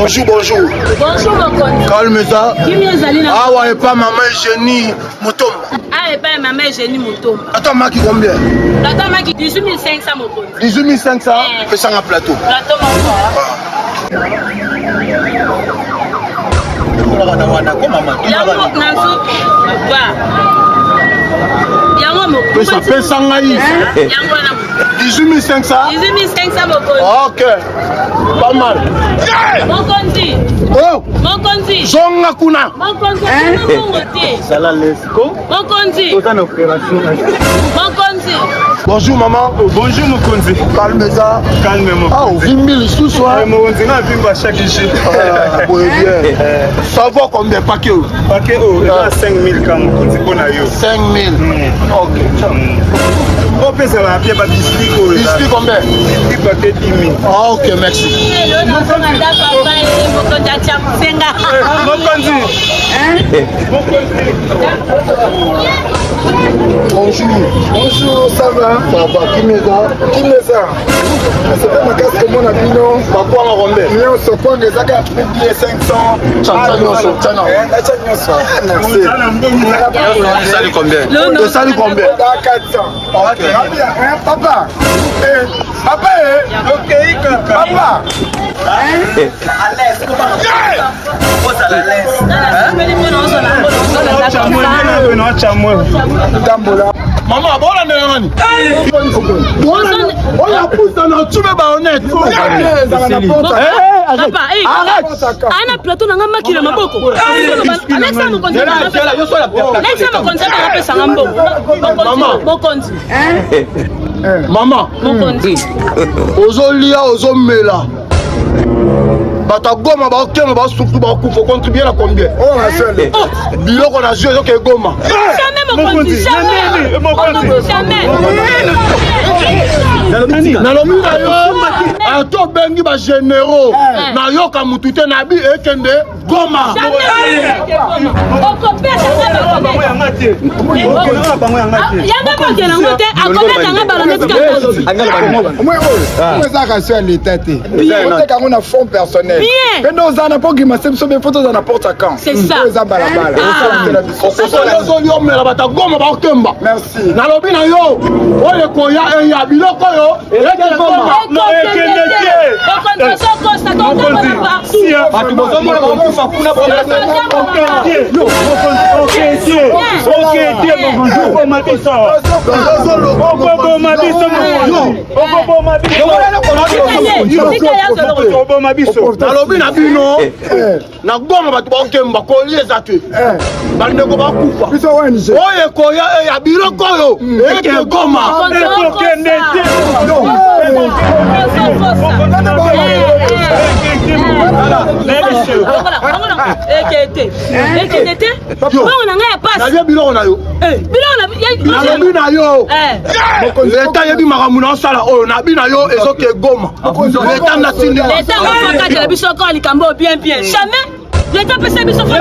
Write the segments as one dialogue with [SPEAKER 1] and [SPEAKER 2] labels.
[SPEAKER 1] Bonjour, bonjour.
[SPEAKER 2] Bonjour, mon
[SPEAKER 1] Calme ça. Ah ouais, pas maman Eugénie Motomba.
[SPEAKER 2] Ah, et pas maman Eugénie Motomba.
[SPEAKER 1] Attends, Maki combien?
[SPEAKER 2] Attends, Maki 18 500, mon compte.
[SPEAKER 1] 18 500, fais ça en plateau.
[SPEAKER 2] Plateau, mon
[SPEAKER 1] ça fait 100 18 500.
[SPEAKER 2] 18 500, mon compte.
[SPEAKER 1] Ok. Pas mal.
[SPEAKER 2] Mon compte.
[SPEAKER 1] Oh.
[SPEAKER 2] Mon compte.
[SPEAKER 1] Zonga kuna.
[SPEAKER 2] Mon compte.
[SPEAKER 1] Sala Lesco.
[SPEAKER 2] Mon compte. Mon compte.
[SPEAKER 1] Bonjour maman.
[SPEAKER 3] Bonjour Mokonzi.
[SPEAKER 1] Calme ça.
[SPEAKER 3] Calme moi.
[SPEAKER 1] Ah, au 20 000 sous soir.
[SPEAKER 3] Mokonzi na vimba chaque jour.
[SPEAKER 1] Ah, oui bien. Ça vaut combien paquet?
[SPEAKER 3] Paquet oh, 5 000 quand Mokonzi pona yo.
[SPEAKER 1] 5 000. Ok.
[SPEAKER 3] On peut ça va bien pas biscuit oh.
[SPEAKER 1] Biscuit combien?
[SPEAKER 3] Biscuit paquet 10 000.
[SPEAKER 1] Ah ok, merci.
[SPEAKER 3] Mokonzi.
[SPEAKER 1] Bonjour. Bonjour, ça va? Ça va, qui me ça? Qui me ça? C'est pas ma casse que mon abino. Pas quoi en rondelle? Mais on se prend des aga plus de 500. Salut combien? Salut combien? 400. Ok. Papa. Papa. Ok, papa. À l'aise. Maman, bon la nani? On la pousse dans notre tube baonnette.
[SPEAKER 2] Papa, arrête. Un plateau n'a pas kilo maboko.
[SPEAKER 1] Maman, ozolia ozomela. Batagoma ba okema ba suku ba kufa contribuer à combien? Oh la seule. Bilo qu'on a joué donc Goma.
[SPEAKER 2] Jamais mon compte, jamais.
[SPEAKER 1] Nalobi na yo ato bengi ba généraux na yo ka mutute na bi ekende Goma. Mais nous en pas qui m'a fait sur mes photos dans n'importe quand.
[SPEAKER 2] C'est ça.
[SPEAKER 1] Merci. Nalobi na yo. Oye koya ya biloko yo. Nalobi na bino na goma bato bakemba kolieza te bandeko bakufa oye koya ya biloko yo eke Goma biloko na yo nalobi na yo leta yebi makambo na osala oyo nabi na yo ezoke Goma leta natindi
[SPEAKER 2] jamais. L'État peut s'habiller sur le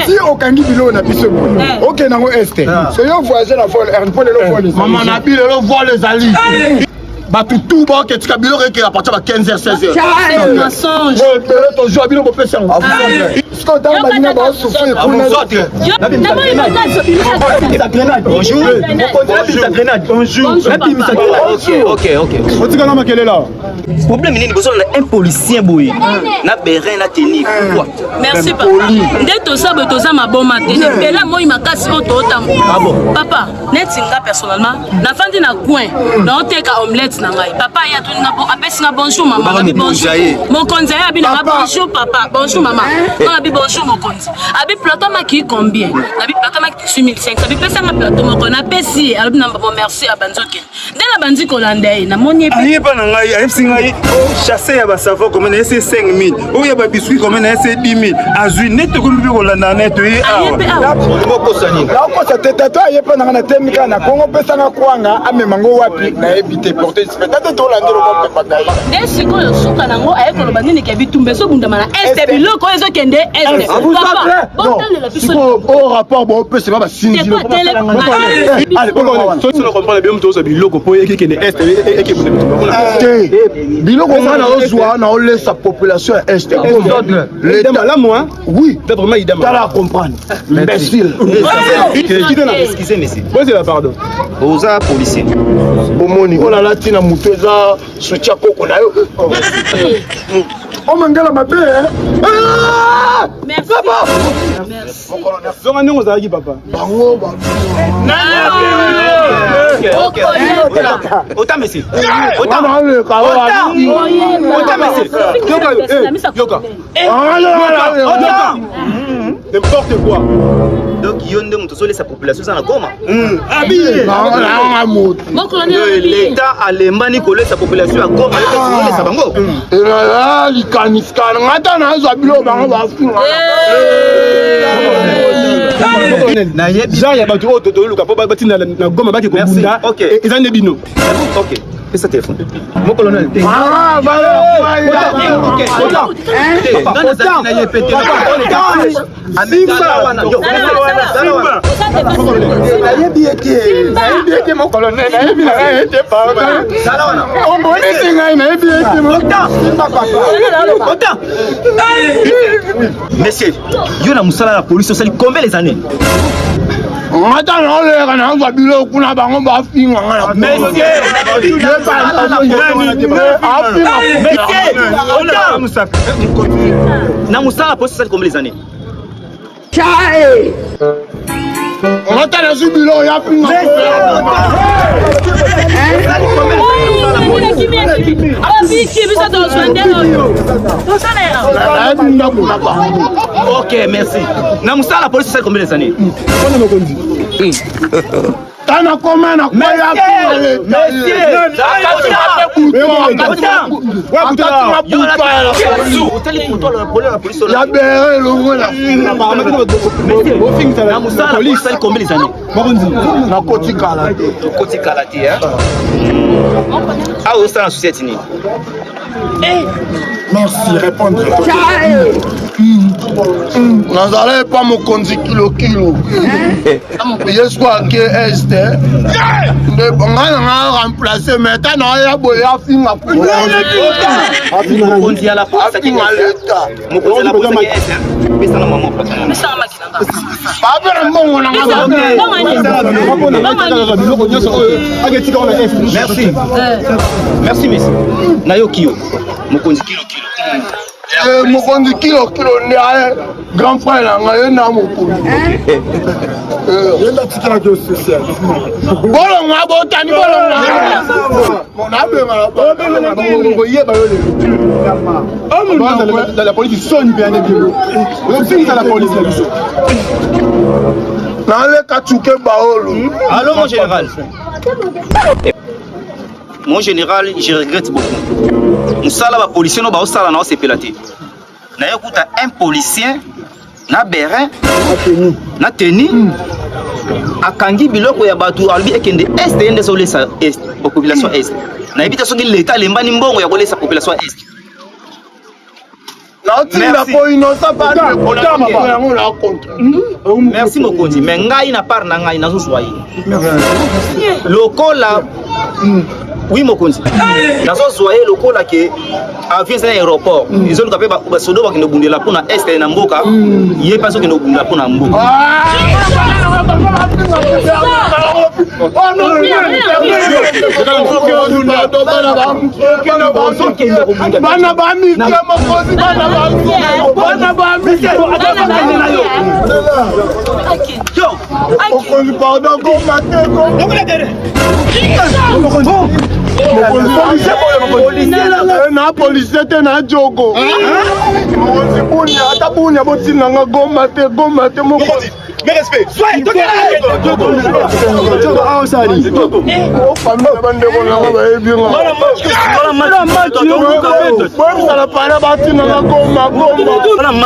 [SPEAKER 1] si aucun bilo na biso ok nango este so yo voyager na vol air pour le vol maman na bi le vol les ali batu tout bon que tu kabilo que à partir de 15h 16h
[SPEAKER 2] c'est un mensonge
[SPEAKER 1] ton jour bilo ko pesa ce qu'on t'a dit na ba souffrir pour nous autres bonjour ok on dit comment quel est là
[SPEAKER 4] problème ni besoin d'un policier boy na berin na tenir quoi
[SPEAKER 2] merci papa ndeto sabo toza maboma tenir et là moi makasi oto tambo papa netinga personnellement na fandi na coin na oteka omelette na ngai papa ya tu na apesi na bonjour maman na bi bonjour mon konzi ya bi na bonjour papa bonjour maman na bi bonjour mon konzi abi plateau maki combien na bi plateau maki 8500 abi pesa na plateau moko na pesi alors na bon merci à banzoke ndena banzi kolanda na moni
[SPEAKER 3] ayi pa na ngai ayi singai chasser ya ba savon comme na c'est 5000 ou ya ba biscuit comme na c'est 10000 azui net ko mbi kolanda net yi awa
[SPEAKER 1] moko sani la ko sa tete to ayi pa na temika na kongo pesa na kwanga amemango wapi na ebite porter spectateur to la ndelo ko papa dai
[SPEAKER 2] nde sikoyo suka nango aye koloba nini ke bitumba ezobundama na este biloko oyo ezokende este papa botalela biso
[SPEAKER 1] au rapport bon peut c'est pas signe allez bon so comprendre bien muto so biloko po ekikende est et biloko ngana ozwa na olesa population est l'état là moi oui vraiment idem là comprendre imbécile
[SPEAKER 4] excusez monsieur
[SPEAKER 1] posez la pardon
[SPEAKER 4] oza policier
[SPEAKER 1] bomoni on a la tina muteza soutien koko na yo on mangala mabe
[SPEAKER 2] merci
[SPEAKER 1] merci zonga ndongo zalaki papa bango ba
[SPEAKER 4] ok autant monsieur autant
[SPEAKER 1] n'importe quoi
[SPEAKER 4] donc yo ndenge moto osolesa population eza na goma l'état alembani kolesa population ya goma olesa bango
[SPEAKER 1] likanisikana ngata nazwa bilo bango bafinga
[SPEAKER 4] nayebi
[SPEAKER 1] genre ya bato oyo totoluka mpo batina na goma bake kobunda eza nde bino
[SPEAKER 4] ok pesa téléphone mon colonel monsieur yo na musala la police osali combien les années
[SPEAKER 1] ngata na oleka na nzwa bilo kuna bango bafinga
[SPEAKER 4] na musala police osali combien les années
[SPEAKER 1] ngata na zwi bilo ya finga
[SPEAKER 4] ok merci na musala police osali combien les années
[SPEAKER 1] Tana koma na kwa ya merci, répondre. Nazale pas mon conduit kilo. Yeswa ke este. De ngana remplacer maintenant na ya boya finga.
[SPEAKER 4] Mokonzi ya la police qui
[SPEAKER 1] l'état.
[SPEAKER 4] Mokonzi ya la police qui est pesa na maman patana.
[SPEAKER 2] Misa makinanga.
[SPEAKER 1] Baba mbongo na
[SPEAKER 4] Merci. Merci monsieur. Nayokiyo. Mokonzi kilo.
[SPEAKER 1] Mokonzi kilo ne grand frère na ngaye na mokonzi. Yenda tikala ke social. Bolo ngabo tani bolo ngabo. Mona benga bongo yeba yo le. Dans la police sonne bien des bureaux. Le signe dans la police là. Na le kachuke baolo.
[SPEAKER 4] Allô mon général. Mon général, je regrette beaucoup. Nous sommes les policiers, nous sommes les policiers. Nous sommes un policier, na bérin, na tenue, a kangi biloko ya batu albi ekende est ende so lesa est population est. Na ebita so l'état lembani mbongo ya kolesa population est. Merci Mokonzi, mais ngai na part na ngai na zozwa yi. Lokola oui Mokonzi. Na zozwa yi lokola ke avion na aéroport. Ils ont capé ba sodo ba kinobundela pona est na mboka. Yé pas so kinobundela pona mboka.
[SPEAKER 1] Na policier te na jogo. Mokonzi bunya ata bunya botina nga goma te moko. Mais respect. Sois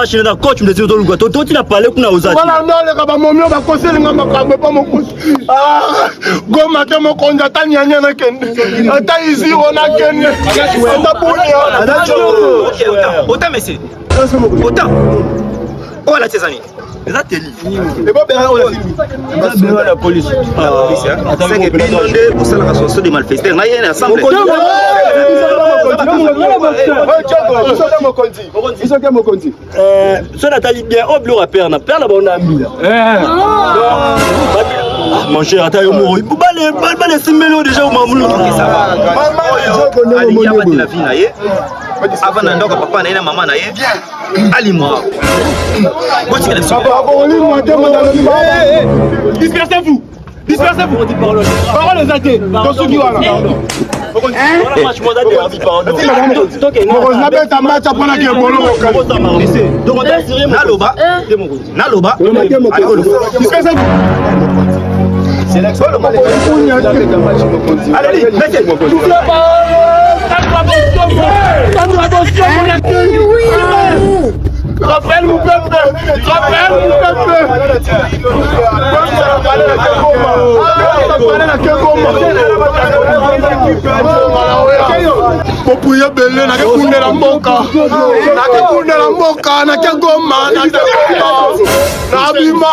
[SPEAKER 5] machine na coach me dire toluka to tina parler kuna ozati
[SPEAKER 1] voilà non le kaba momio ba conseil nga makambe pa mokusi goma te mo konja tanya na kende ata iziro na kende ata bunya
[SPEAKER 4] autant monsieur autant oh la tezani les ateliers
[SPEAKER 1] et pas bien on la police
[SPEAKER 4] c'est que bien de pour ça la association des malfaiteurs na yena ensemble
[SPEAKER 5] so natali bien o bilo rapper na père na bona mbila mon cher ata yo moro bale simelo déjà o mamulu
[SPEAKER 4] ça va ali ya ba de la vie na ye avant na ndoka papa na ye na mama na ye ali moi botti la
[SPEAKER 1] dispersez-vous parole aux athées dans ce qui va
[SPEAKER 4] naloba
[SPEAKER 1] rappelle mon peuple. Popuye bele na kekundela mboka na kegoma na bima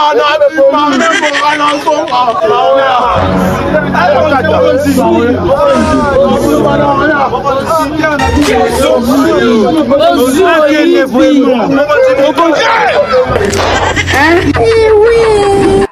[SPEAKER 1] mboka na songa
[SPEAKER 2] Oui.